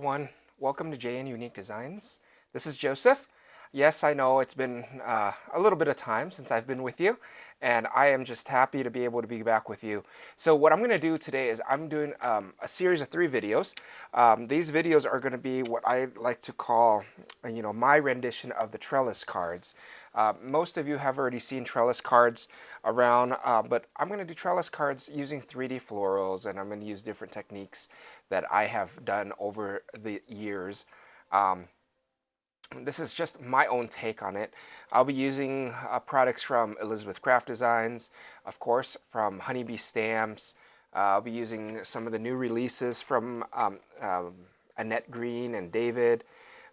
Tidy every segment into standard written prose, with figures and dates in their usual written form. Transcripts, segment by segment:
everyone. Welcome to JN Unique Designs. This is Joseph. Yes, I know it's been a little bit of time since I've been with you, and I am just happy to be able to be back with you. So what I'm going to do today is I'm doing a series of 3 videos. These videos are going to be what I like to call, my rendition of the Trellis cards. Most of you have already seen Trellis cards around, but I'm going to do Trellis cards using 3D florals, and I'm going to use different techniques that I have done over the years. This is just my own take on it. I'll be using products from Elizabeth Craft Designs, of course, from Honeybee Stamps. I'll be using some of the new releases from Annette Green and David.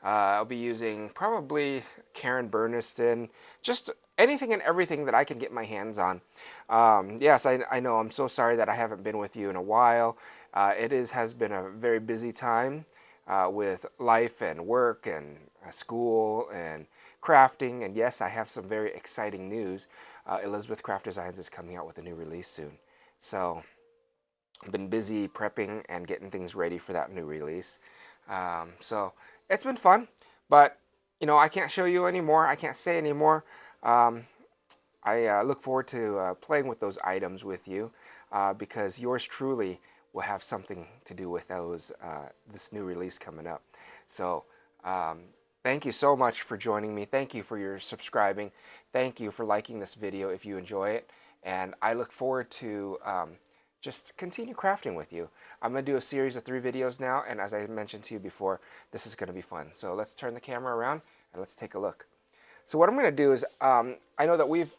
I'll be using probably Karen Burniston, just anything and everything that I can get my hands on. Yes, I know, I'm so sorry that I haven't been with you in a while. It has been a very busy time with life and work and school and crafting. And yes, I have some very exciting news. Elizabeth Craft Designs is coming out with a new release soon. So I've been busy prepping and getting things ready for that new release. So it's been fun, but I can't show you anymore. I can't say anymore. I look forward to playing with those items with you because yours truly will have something to do with those this new release coming up. So thank you so much for joining me. Thank you for your subscribing. Thank you for liking this video if you enjoy it. And I look forward to just continue crafting with you. I'm going to do a series of 3 videos now, and as I mentioned to you before, this is going to be fun. So let's turn the camera around and let's take a look. So what I'm going to do is, I know that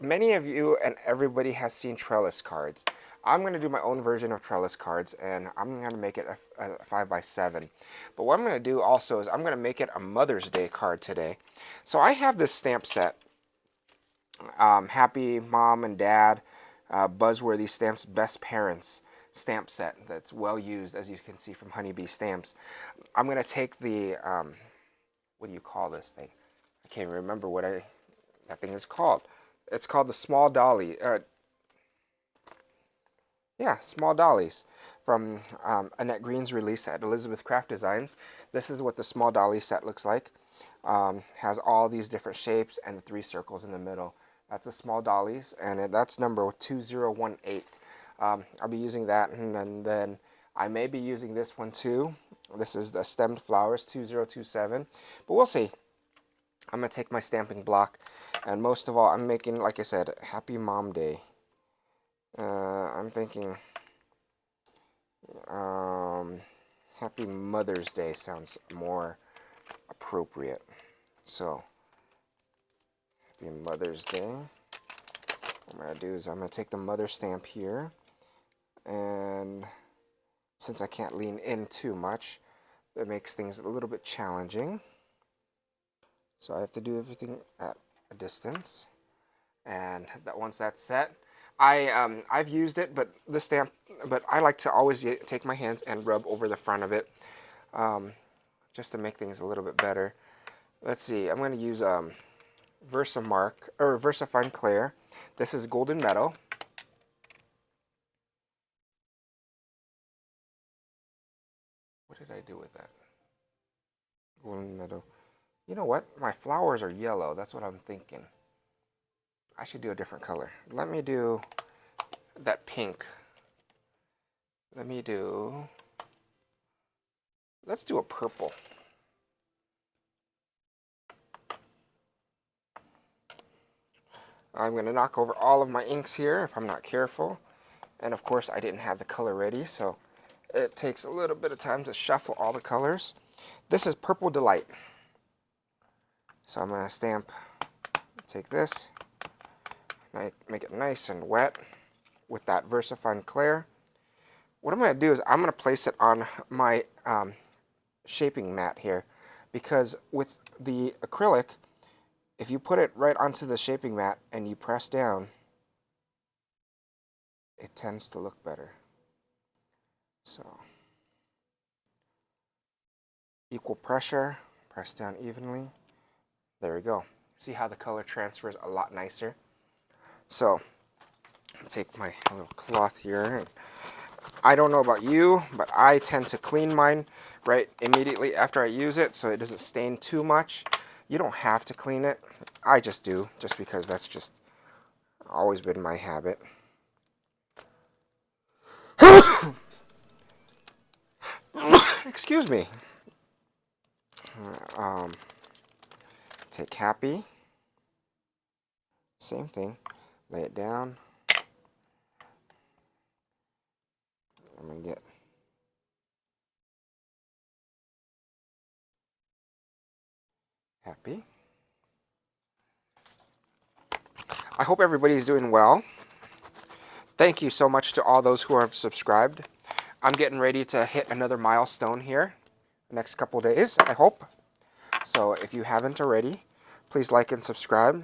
many of you and everybody has seen Trellis cards. I'm going to do my own version of Trellis cards, and I'm going to make it a 5x7. But what I'm going to do also is I'm going to make it a Mother's Day card today. So I have this stamp set, Happy Mom and Dad, Buzzworthy Stamps Best Parents stamp set that's well used, as you can see from Honeybee Stamps. I'm going to take the, what do you call this thing? I can't remember what that thing is called. It's called the Small Dolly. Yeah, Small Dollies from Annette Green's release at Elizabeth Craft Designs. This is what the Small Dolly set looks like. Has all these different shapes and the 3 circles in the middle. That's a Small Dollies, and that's number 2018. I'll be using that, and then I may be using this one too. This is the Stemmed Flowers 2027, but we'll see. I'm going to take my stamping block, and most of all, I'm making, like I said, Happy Mom Day. I'm thinking Happy Mother's Day sounds more appropriate. So, Happy Mother's Day. What I'm going to do is I'm going to take the mother stamp here, and since I can't lean in too much, that makes things a little bit challenging. So I have to do everything at a distance, and once that's set, I've used it, but I like to always take my hands and rub over the front of it, just to make things a little bit better. Let's see. I'm going to use VersaFine Clair. This is Golden Meadow. What did I do with that? Golden Meadow. You know what? My flowers are yellow. That's what I'm thinking. I should do a different color. Let me do that pink. Let's do a purple. I'm going to knock over all of my inks here if I'm not careful. And of course I didn't have the color ready, so it takes a little bit of time to shuffle all the colors. This is Purple Delight. So I'm going to take this, make it nice and wet with that VersaFine Clair. What I'm going to do is I'm going to place it on my shaping mat here, because with the acrylic, if you put it right onto the shaping mat and you press down, it tends to look better. So, equal pressure, press down evenly. There we go. See how the color transfers a lot nicer? So, I'll take my little cloth here. I don't know about you, but I tend to clean mine right immediately after I use it so it doesn't stain too much. You don't have to clean it. I just do, just because that's just always been my habit. Excuse me. Take Happy. Same thing. Lay it down. I'm going to get Happy. I hope everybody's doing well. Thank you so much to all those who have subscribed. I'm getting ready to hit another milestone here the next couple days, I hope. So if you haven't already, please like and subscribe.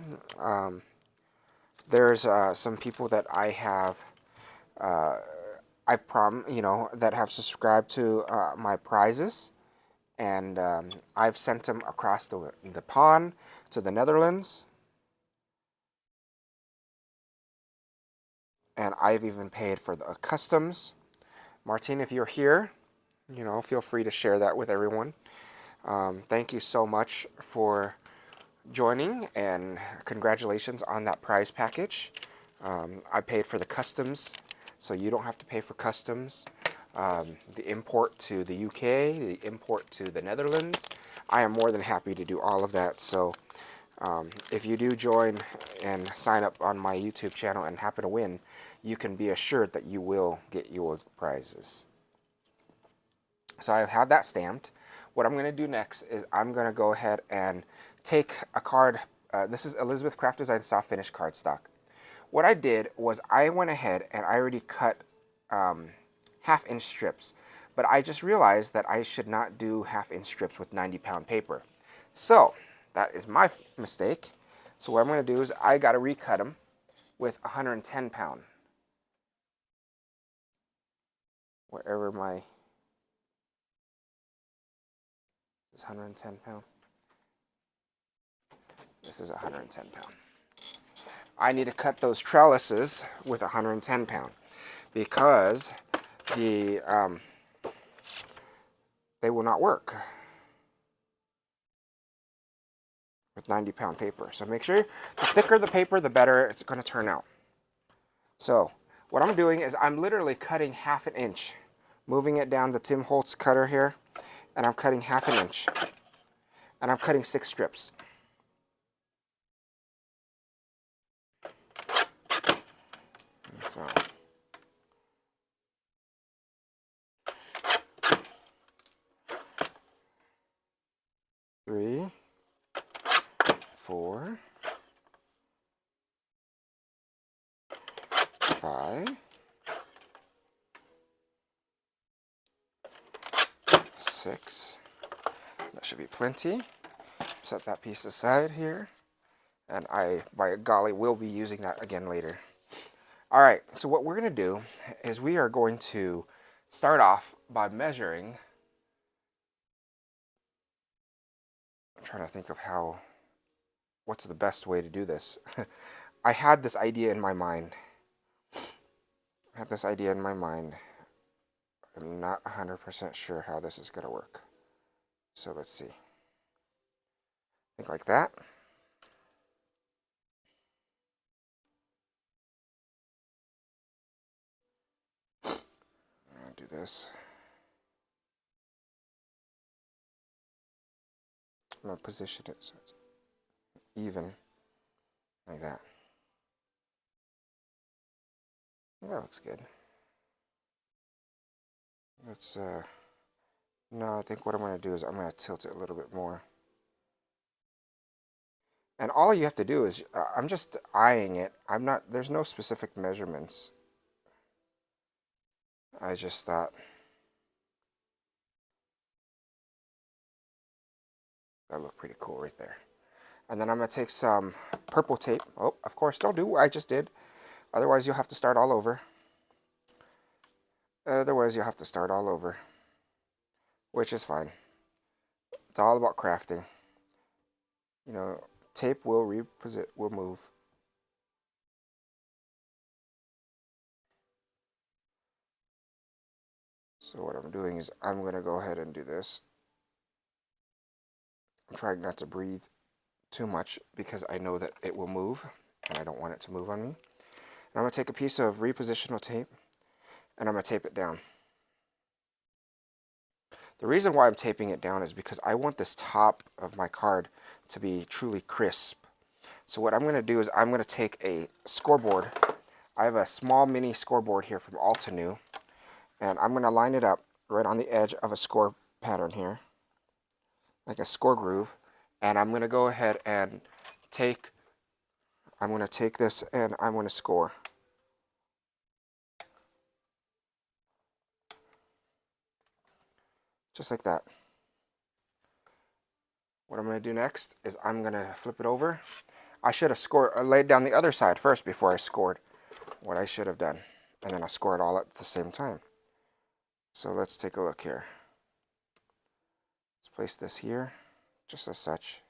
There's some people that I have, that have subscribed to my prizes, and I've sent them across the pond to the Netherlands, and I've even paid for the customs. Martine, if you're here, feel free to share that with everyone. Thank you so much for joining, and congratulations on that prize package. I paid for the customs, so you don't have to pay for customs. The import to the UK, the import to the Netherlands. I am more than happy to do all of that. So if you do join and sign up on my YouTube channel and happen to win, you can be assured that you will get your prizes. So I've had that stamped. What I'm going to do next is I'm going to go ahead and take a card. This is Elizabeth Craft Design Soft Finish Cardstock. What I did was I went ahead and I already cut half-inch strips, but I just realized that I should not do half-inch strips with 90-pound paper. So that is my mistake. So what I'm going to do is I got to recut them with 110-pound. Wherever my is 110 pound. This is 110 pound. I need to cut those trellises with 110 pound because they will not work with 90-pound paper. So make sure the thicker the paper, the better it's going to turn out. So what I'm doing is I'm literally cutting half an inch, moving it down the Tim Holtz cutter here, and I'm cutting half an inch, and I'm cutting 6 strips. So 3, 4, 5, 6. That should be plenty. Set that piece aside here, and I, by golly, will be using that again later. All right, so what we're going to do is we are going to start off by measuring. I'm trying to think of what's the best way to do this. I had this idea in my mind. I'm not 100% sure how this is going to work. So let's see. Think like that. I'll do this. I'm going to position it so it's even, like that. That looks good. Let's, no, I think what I'm going to do is I'm going to tilt it a little bit more. And all you have to do is, I'm just eyeing it. There's no specific measurements. I just thought that looked pretty cool right there. And then I'm going to take some purple tape. Oh, of course, don't do what I just did. Otherwise, you'll have to start all over. Which is fine. It's all about crafting. Tape will move. So what I'm doing is I'm going to go ahead and do this. I'm trying not to breathe too much because I know that it will move and I don't want it to move on me. And I'm going to take a piece of repositional tape and I'm going to tape it down. The reason why I'm taping it down is because I want this top of my card to be truly crisp. So what I'm going to do is I'm going to take a scoreboard. I have a small mini scoreboard here from Altenew, and I'm going to line it up right on the edge of a score pattern here, like a score groove, and I'm going to go ahead and I'm going to take this and I'm going to score. Just like that. What I'm going to do next is I'm going to flip it over. I should have laid down the other side first before I scored what I should have done. And then I score it all at the same time. So let's take a look here. Let's place this here, just as such.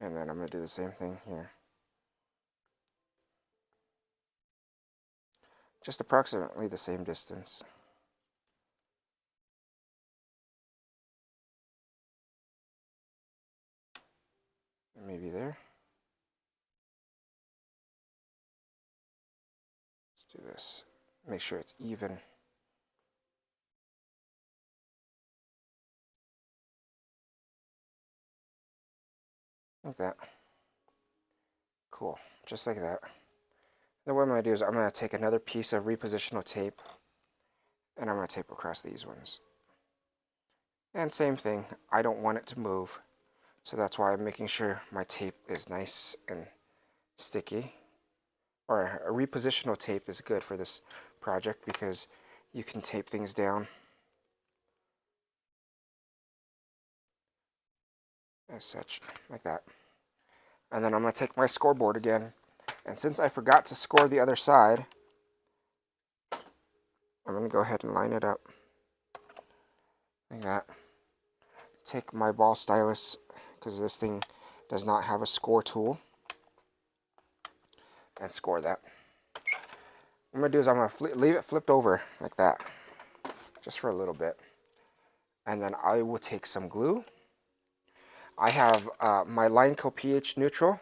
And then I'm going to do the same thing here. Just approximately the same distance. Maybe there. Let's do this. Make sure it's even. Like that. Cool. Just like that. Then what I'm going to do is I'm going to take another piece of repositional tape and I'm going to tape across these ones. And same thing, I don't want it to move. So that's why I'm making sure my tape is nice and sticky. Or a repositional tape is good for this project because you can tape things down as such, like that. And then I'm going to take my scoreboard again, and since I forgot to score the other side, I'm going to go ahead and line it up like that. Take my ball stylus, because this thing does not have a score tool, and score that. What I'm going to do is I'm going to leave it flipped over like that, just for a little bit. And then I will take some glue. I have my Lineco pH neutral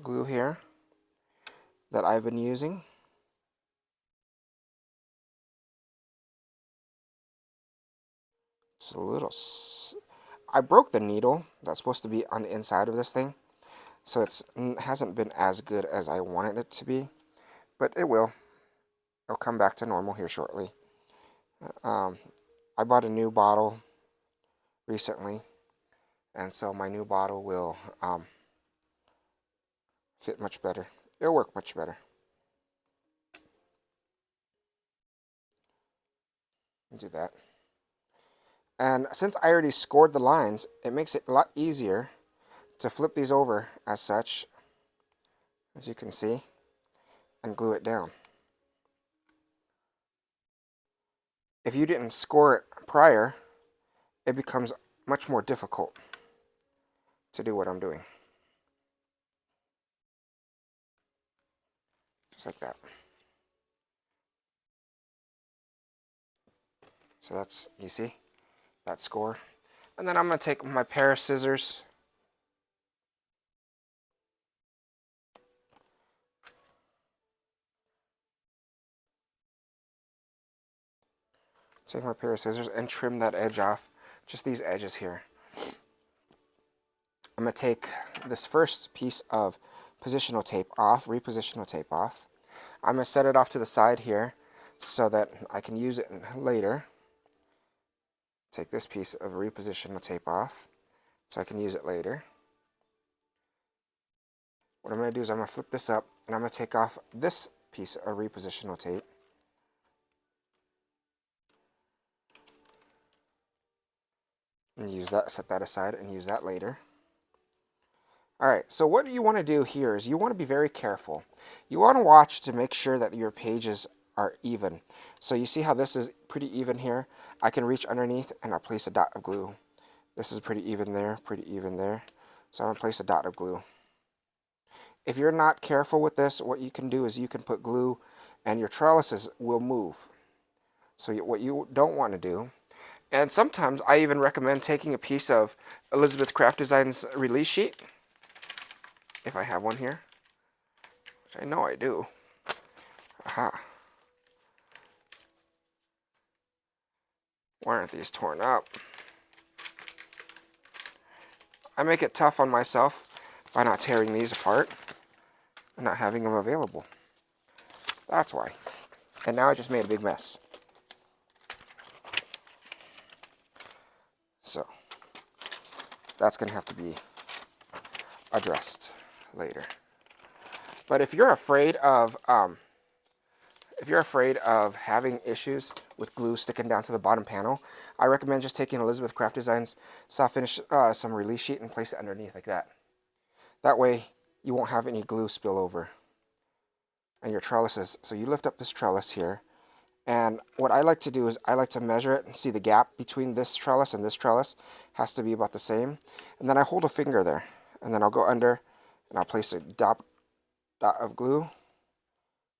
glue here that I've been using. It's a little... I broke the needle that's supposed to be on the inside of this thing, so it hasn't been as good as I wanted it to be, but it will. It'll come back to normal here shortly. I bought a new bottle recently, and so my new bottle will fit much better. It'll work much better. Do that. And since I already scored the lines, it makes it a lot easier to flip these over as such, as you can see, and glue it down. If you didn't score it prior, it becomes much more difficult to do what I'm doing. Just like that. So that's, you see, that score. And then I'm going to take my pair of scissors. Take my pair of scissors and trim that edge off, just these edges here. I'm going to take this first piece of positional tape off, repositional tape off. I'm going to set it off to the side here so that I can use it later. Take this piece of repositional tape off so I can use it later. What I'm going to do is I'm going to flip this up and I'm going to take off this piece of repositional tape. And use that, set that aside and use that later. Alright, so what you want to do here is you want to be very careful. You want to watch to make sure that your pages are even. So you see how this is pretty even here? I can reach underneath and I'll place a dot of glue This is pretty even there, pretty even there. So I'm going to place a dot of glue. If you're not careful with this, what you can do is you can put glue and your trellises will move. So what you don't want to do, and sometimes I even recommend taking a piece of Elizabeth Craft Designs release sheet, if I have one here, which I know I do. Aha. Why aren't these torn up? I make it tough on myself by not tearing these apart and not having them available. That's why. And now I just made a big mess. So that's going to have to be addressed later. But if you're afraid of having issues with glue sticking down to the bottom panel, I recommend just taking Elizabeth Craft Designs soft finish some release sheet and place it underneath like that. That way you won't have any glue spill over and your trellises. So you lift up this trellis here, and what I like to do is I like to measure it and see the gap between this trellis and this trellis has to be about the same. And then I hold a finger there, and then I'll go under and I'll place a dot of glue,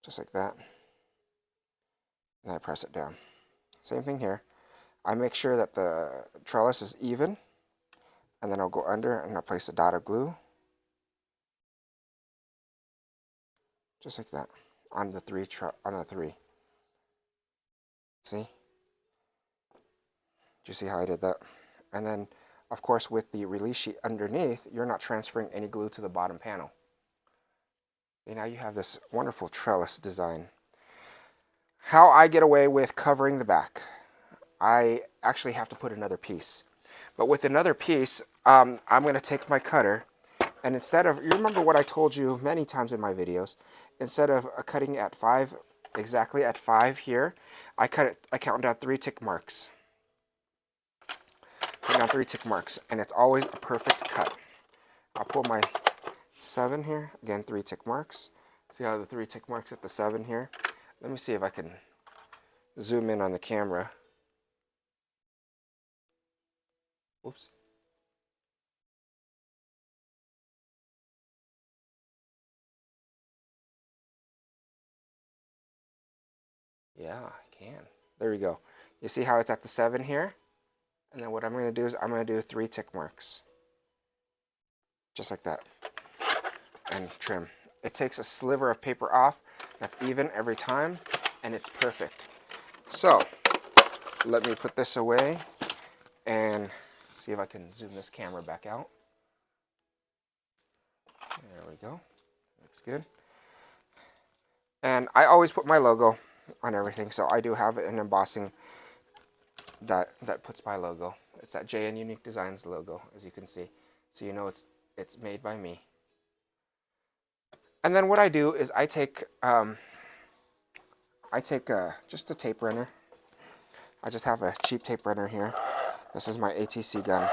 just like that. And I press it down. Same thing here. I make sure that the trellis is even, and then I'll go under and I'll place a dot of glue, just like that, on the three. See? Do you see how I did that? And then, of course, with the release sheet underneath, you're not transferring any glue to the bottom panel. And now you have this wonderful trellis design. How I get away with covering the back, I actually have to put another piece. But with another piece, I'm going to take my cutter, and instead of, you remember what I told you many times in my videos, instead of cutting at 5, exactly at 5 here, I count down 3 tick marks. Count down 3 tick marks, and it's always a perfect cut. I'll pull my 7 here, again 3 tick marks. See how the 3 tick marks at the 7 here? Let me see if I can zoom in on the camera. Whoops. Yeah, I can. There we go. You see how it's at the 7 here? And then what I'm going to do is I'm going to do 3 tick marks. Just like that. And trim. It takes a sliver of paper off. That's even every time. And it's perfect. So, let me put this away and see if I can zoom this camera back out. There we go. Looks good. And I always put my logo on everything, so I do have an embossing that puts my logo. It's that JN Unique Designs logo, as you can see. So you know it's made by me. And then what I do is I take just a tape runner. I just have a cheap tape runner here. This is my ATC gun.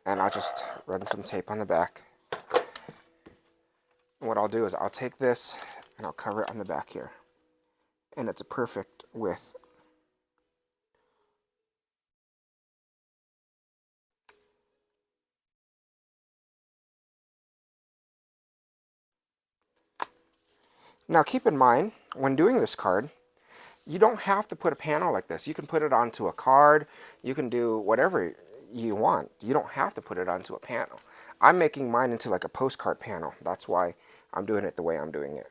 And I'll just run some tape on the back. And what I'll do is I'll take this and I'll cover it on the back here. And it's a perfect width. Now keep in mind, when doing this card, you don't have to put a panel like this. You can put it onto a card. You can do whatever you want. You don't have to put it onto a panel. I'm making mine into like a postcard panel. That's why I'm doing it the way I'm doing it.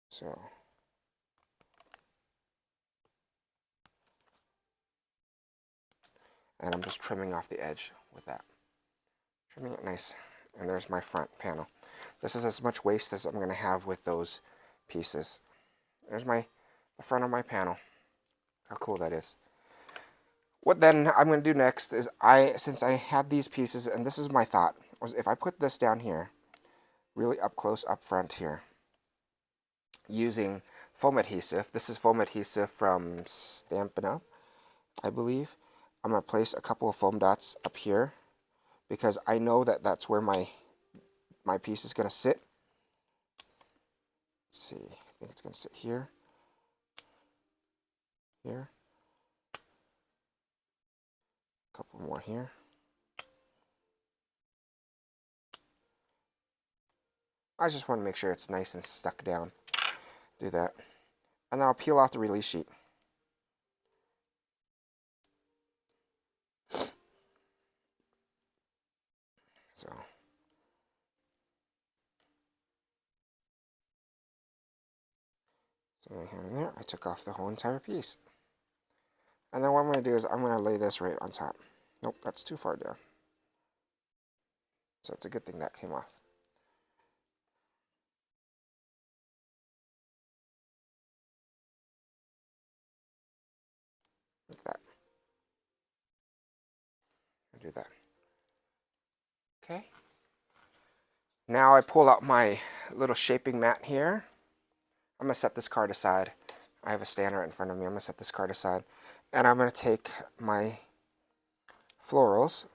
So. And I'm just trimming off the edge with that. Trimming it nice. And there's my front panel. This is as much waste as I'm going to have with those pieces. There's the front of my panel. How cool that is. What then I'm going to do next is since I had these pieces, and this is my thought, was if I put this down here, really up close up front here, using foam adhesive. This is foam adhesive from Stampin' Up, I believe. I'm going to place a couple of foam dots up here because I know that that's where my piece is going to sit. Let's see, I think it's going to sit here. here. A couple more here. I just want to make sure it's nice and stuck down. Do that. And then I'll peel off the release sheet. So right here and there, I took off the whole entire piece. And then what I'm going to do is I'm going to lay this right on top. Nope, that's too far down. So it's a good thing that came off. Like that. I'll do that. Okay. Now I pull out my little shaping mat here. I'm going to set this card aside. I have a stand right in front of me. I'm going to set this card aside. And I'm going to take my florals,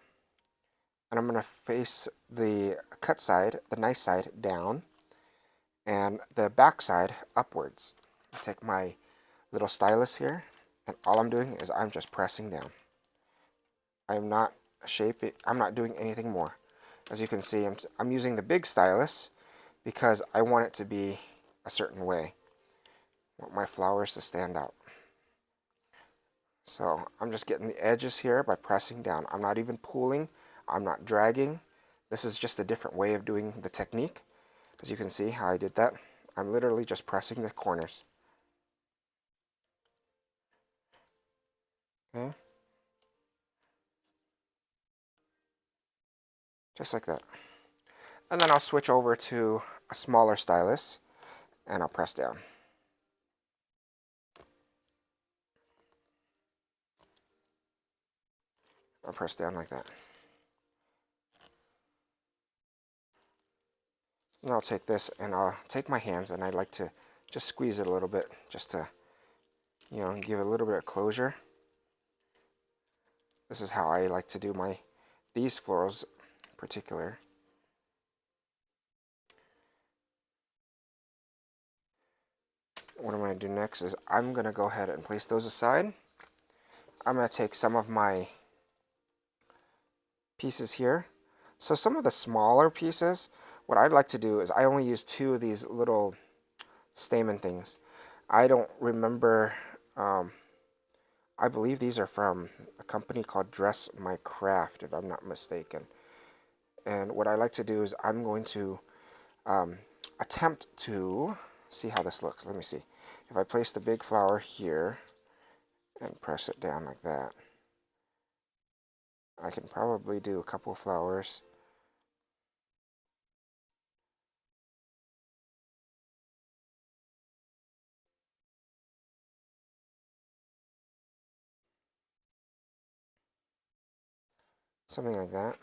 and I'm going to face the cut side, the nice side, down, and the back side upwards. I take my little stylus here, and all I'm doing is I'm just pressing down. I'm not shaping, I'm not doing anything more. As you can see, I'm using the big stylus because I want it to be a certain way. I want my flowers to stand out. So I'm just getting the edges here by pressing down. I'm not even pulling, I'm not dragging. This is just a different way of doing the technique. As you can see how I did that, I'm literally just pressing the corners. Okay. Just like that. And then I'll switch over to a smaller stylus and I'll press down. I'll press down like that. And I'll take this and I'll take my hands and I like to just squeeze it a little bit just to, you know, give it a little bit of closure. This is how I like to do these florals in particular. What I'm going to do next is I'm going to go ahead and place those aside. I'm going to take some of my pieces here. So some of the smaller pieces, what I'd like to do is I only use 2 of these little stamen things. I don't remember, I believe these are from a company called Dress My Craft, if I'm not mistaken. And what I like to do is I'm going to attempt to see how this looks. Let me see. If I place the big flower here and press it down like that, I can probably do a couple of flowers. Something like that.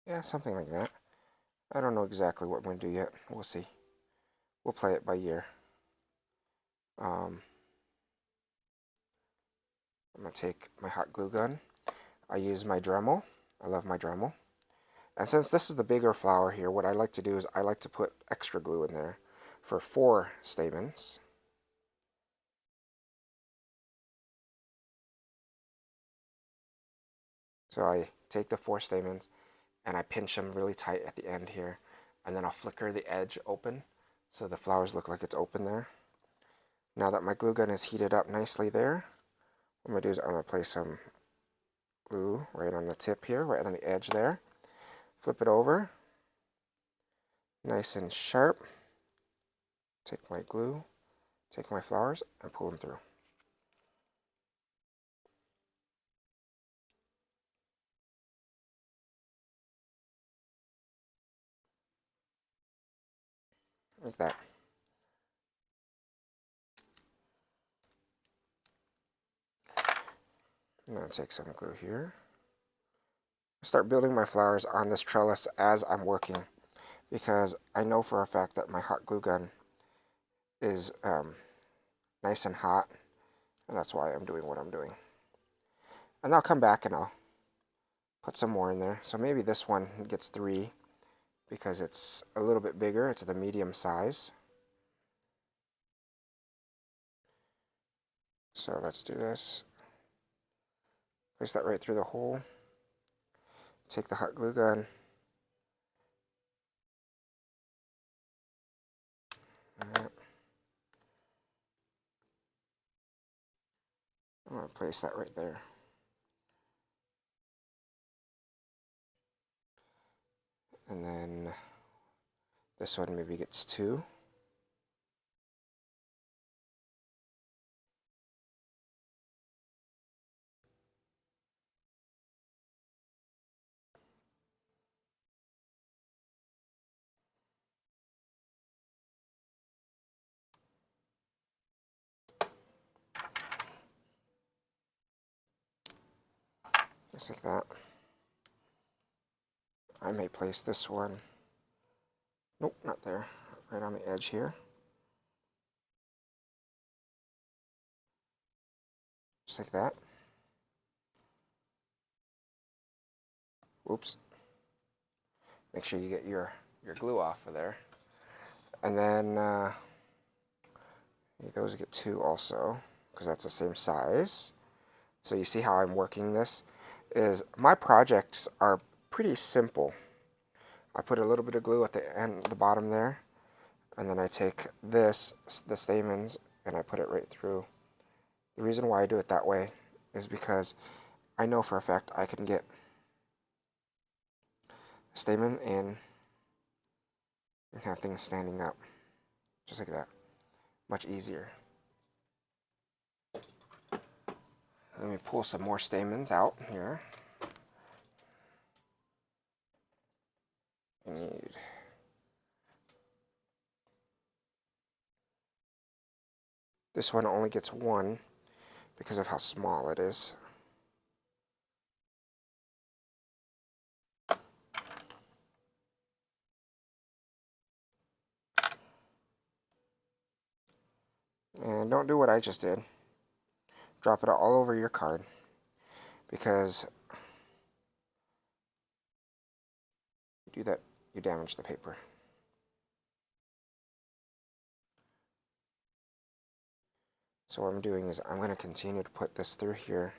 Yeah, something like that. I don't know exactly what I'm going to do yet. We'll see. We'll play it by ear. I'm going to take my hot glue gun. I use my Dremel. I love my Dremel. And since this is the bigger flower here, what I like to do is I like to put extra glue in there for 4 stamens. So I take the 4 stamens and I pinch them really tight at the end here, and then I'll flicker the edge open so the flowers look like it's open there. Now that my glue gun is heated up nicely there, what I'm going to do is I'm going to place some glue right on the tip here, right on the edge there. Flip it over, nice and sharp. Take my glue, take my flowers, and pull them through. Like that. I'm going to take some glue here. Start building my flowers on this trellis as I'm working, because I know for a fact that my hot glue gun is nice and hot, and that's why I'm doing what I'm doing. And I'll come back and I'll put some more in there. So maybe this one gets 3 because it's a little bit bigger. It's the medium size. So let's do this. Place that right through the hole. Take the hot glue gun. I'm going to place that right there. And then this one maybe gets 2. Just like that. I may place this one. Nope, not there. Right on the edge here. Just like that. Oops. Make sure you get your glue off of there. And then those get 2 also, because that's the same size. So you see how I'm working this? Is my projects are pretty simple. I put a little bit of glue at the end, the bottom there, and then I take this, the stamens, and I put it right through. The reason why I do it that way is because I know for a fact I can get the stamen in and have things standing up, just like that. Much easier. Let me pull some more stamens out here. I need this one only gets 1 because of how small it is. And don't do what I just did. Drop it all over your card, because you do that, you damage the paper. So what I'm doing is I'm going to continue to put this through here.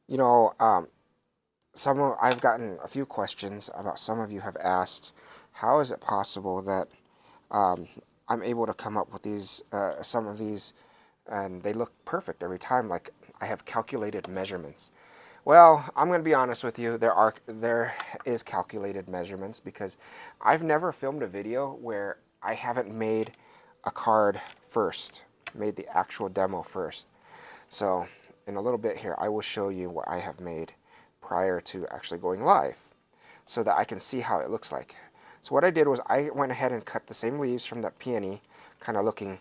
You know, I've gotten a few questions about, some of you have asked, how is it possible that I'm able to come up with these, some of these, and they look perfect every time, like I have calculated measurements. Well, I'm going to be honest with you, there is calculated measurements, because I've never filmed a video where I haven't made a card first, made the actual demo first. So in a little bit here, I will show you what I have made prior to actually going live, so that I can see how it looks like. So what I did was I went ahead and cut the same leaves from that peony kind of looking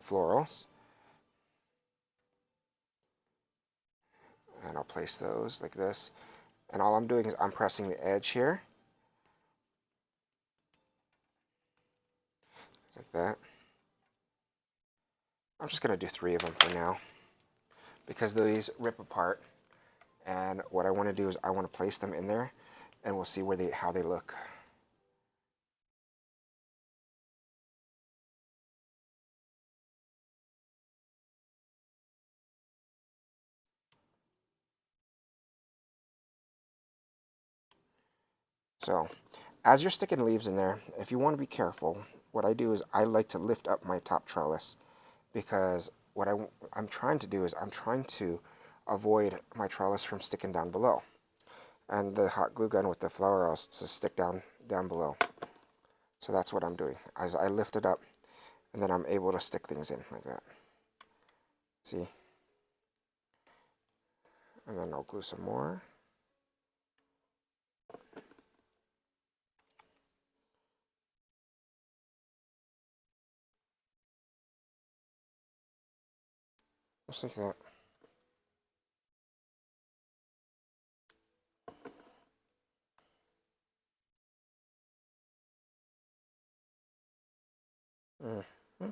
florals. And I'll place those like this. And all I'm doing is I'm pressing the edge here. Like that. I'm just going to do 3 of them for now, because these rip apart. And what I want to do is I want to place them in there, and we'll see where how they look. So, as you're sticking leaves in there, if you want to be careful, what I do is I like to lift up my top trellis, because what I'm trying to do is I'm trying to avoid my trellis from sticking down below, and the hot glue gun with the florals to stick down below. So that's what I'm doing, as I lift it up, and then I'm able to stick things in like that. See? And then I'll glue some more. Just like that. Mm-hmm.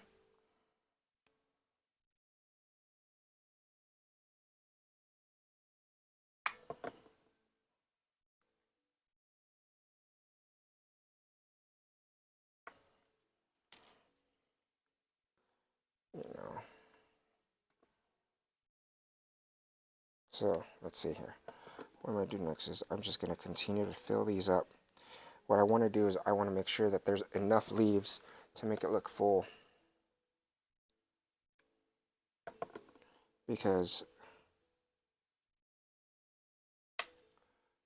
So let's see here. What I'm going to do next is I'm just going to continue to fill these up. What I want to do is I want to make sure that there's enough leaves to make it look full. Because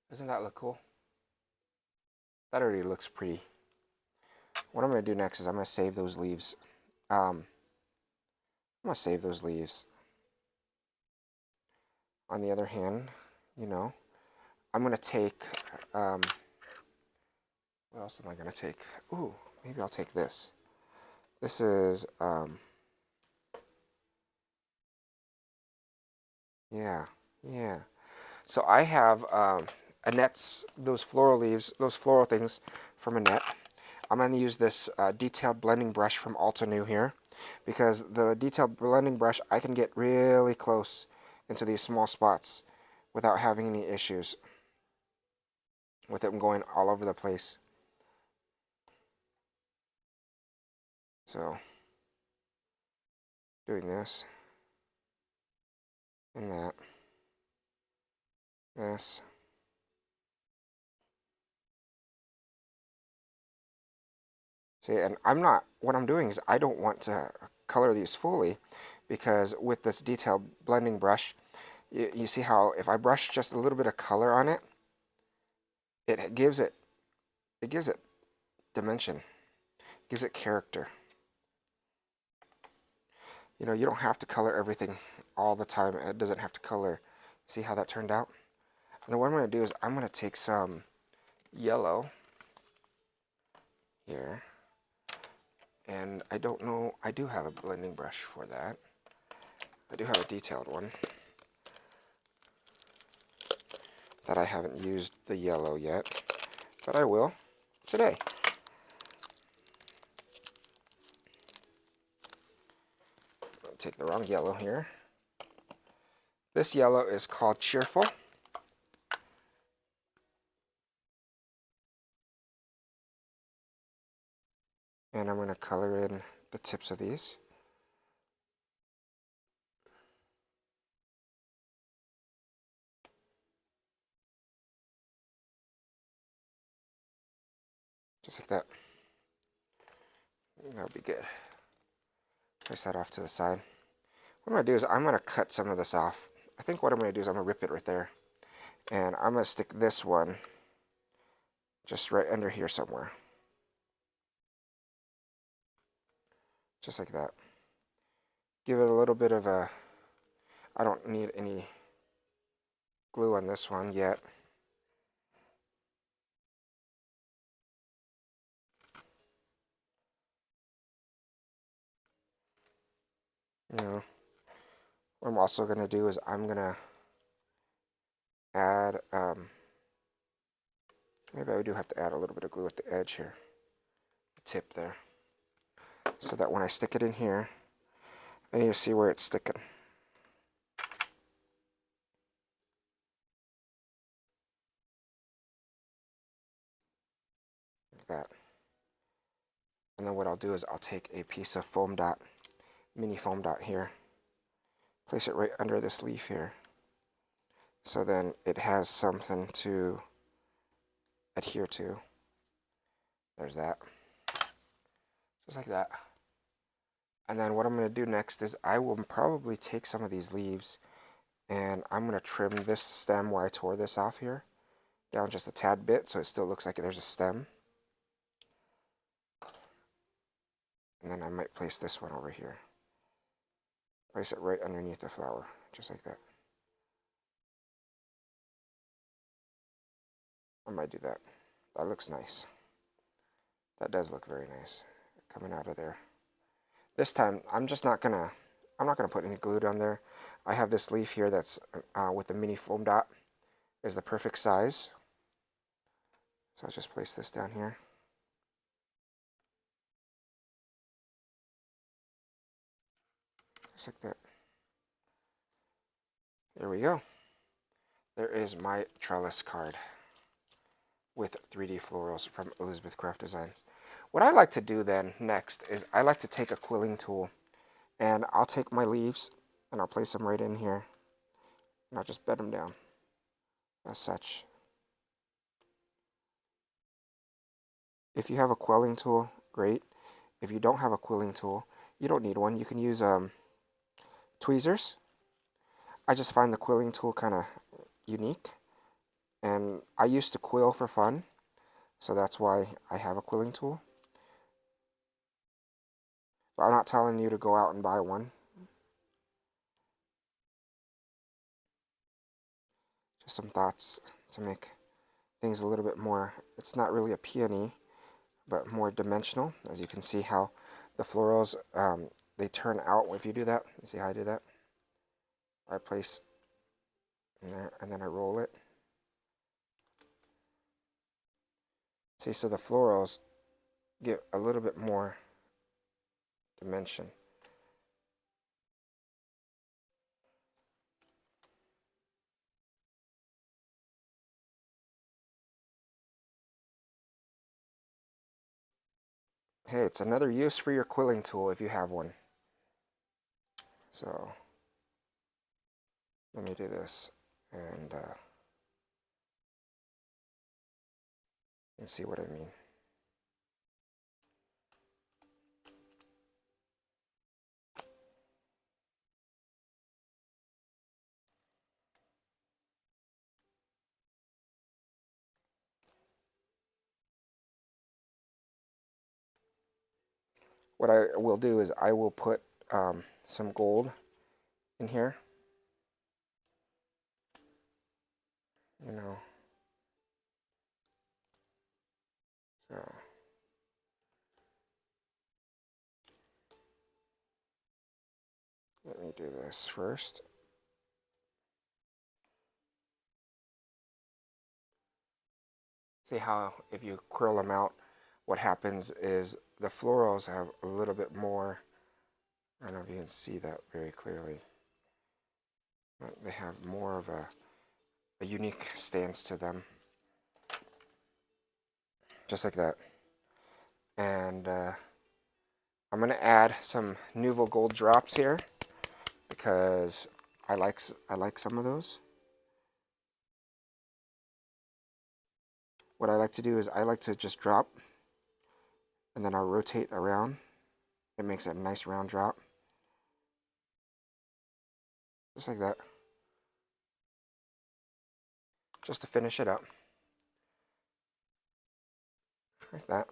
doesn't that look cool? That already looks pretty. What I'm going to do next is I'm going to save those leaves. I'm going to save those leaves. On the other hand, you know, I'm going to take, what else am I going to take? Ooh, maybe I'll take this. This is, yeah. So I have Annette's, those floral leaves, those floral things from Annette. I'm going to use this detailed blending brush from Alta New here, because the detailed blending brush, I can get really close into these small spots without having any issues with it going all over the place. So, doing this, and that, this. See, and what I'm doing is I don't want to color these fully, because with this detailed blending brush, you see how if I brush just a little bit of color on it, it gives it dimension, gives it character. You know, you don't have to color everything all the time. It doesn't have to color. See how that turned out? And then what I'm going to do is I'm going to take some yellow here. And I don't know, I do have a blending brush for that. I do have a detailed one that I haven't used the yellow yet, but I will today. I'll take the wrong yellow here. This yellow is called Cheerful. And I'm going to color in the tips of these. Just like that. That'll be good. Place that off to the side. What I'm going to do is I'm going to cut some of this off. I think what I'm going to do is I'm going to rip it right there. And I'm going to stick this one just right under here somewhere. Just like that. Give it a little bit of a... I don't need any glue on this one yet. You know, what I'm also going to do is I'm going to add, maybe I do have to add a little bit of glue at the edge here, the tip there, so that when I stick it in here, I need to see where it's sticking. Like that. And then what I'll do is I'll take a piece of foam dot, mini foam dot here, place it right under this leaf here, so then it has something to adhere to. There's that. Just like that. And then what I'm going to do next is I will probably take some of these leaves and I'm going to trim this stem where I tore this off here down just a tad bit so it still looks like there's a stem. And then I might place this one over here. Place it right underneath the flower, just like that. I might do that. That looks nice. That does look very nice coming out of there. This time I'm not gonna put any glue down there. I have this leaf here that's with the mini foam dot is the perfect size. So I'll just place this down here. Just like that. There we go. There is my trellis card with 3D florals from Elizabeth Craft Designs. What I like to do then next is I like to take a quilling tool and I'll take my leaves and I'll place them right in here and I'll just bed them down as such. If you have a quelling tool, great. If you don't have a quilling tool, you don't need one. You can use tweezers. I just find the quilling tool kind of unique, and I used to quill for fun, so that's why I have a quilling tool. But I'm not telling you to go out and buy one. Just some thoughts to make things a little bit more, it's not really a peony, but more dimensional. As you can see how the florals, they turn out if you do that. You see how I do that? I place in there and then I roll it. See, so the florals get a little bit more dimension. Hey, it's another use for your quilling tool if you have one. So let me do this and see what I mean. What I will do is I will put some gold in here. You know, so let me do this first. See how if you curl them out, what happens is the florals have a little bit more, I don't know if you can see that very clearly, but they have more of a unique stance to them. Just like that. And I'm going to add some Nouveau Gold drops here because I like some of those. What I like to do is I like to just drop and then I'll rotate around. It makes a nice round drop. Just like that. Just to finish it up. Like that.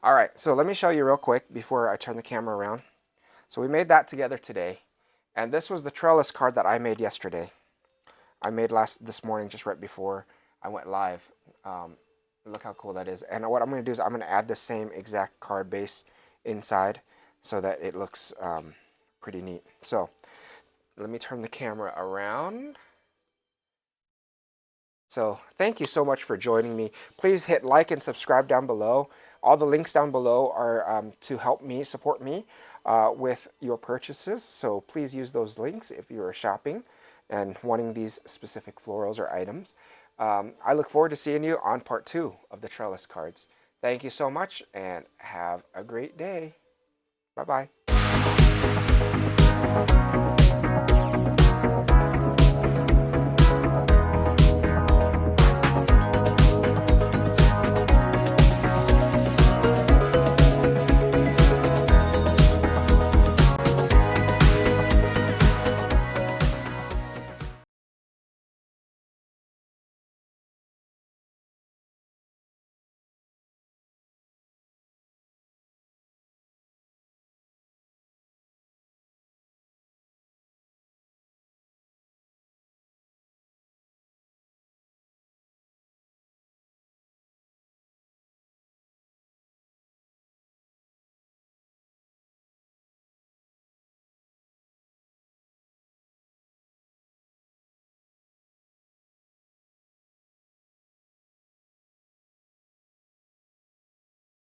Alright, so let me show you real quick before I turn the camera around. So we made that together today. And this was the trellis card that I made yesterday. I made this morning just right before I went live. Look how cool that is. And what I'm going to do is I'm going to add the same exact card base inside so that it looks pretty neat. So let me turn the camera around. So thank you so much for joining me. Please hit like and subscribe down below. All the links down below are to help me, support me with your purchases. So please use those links if you are shopping and wanting these specific florals or items. I look forward to seeing you on part 2 of the trellis cards. Thank you so much and have a great day. Bye-bye.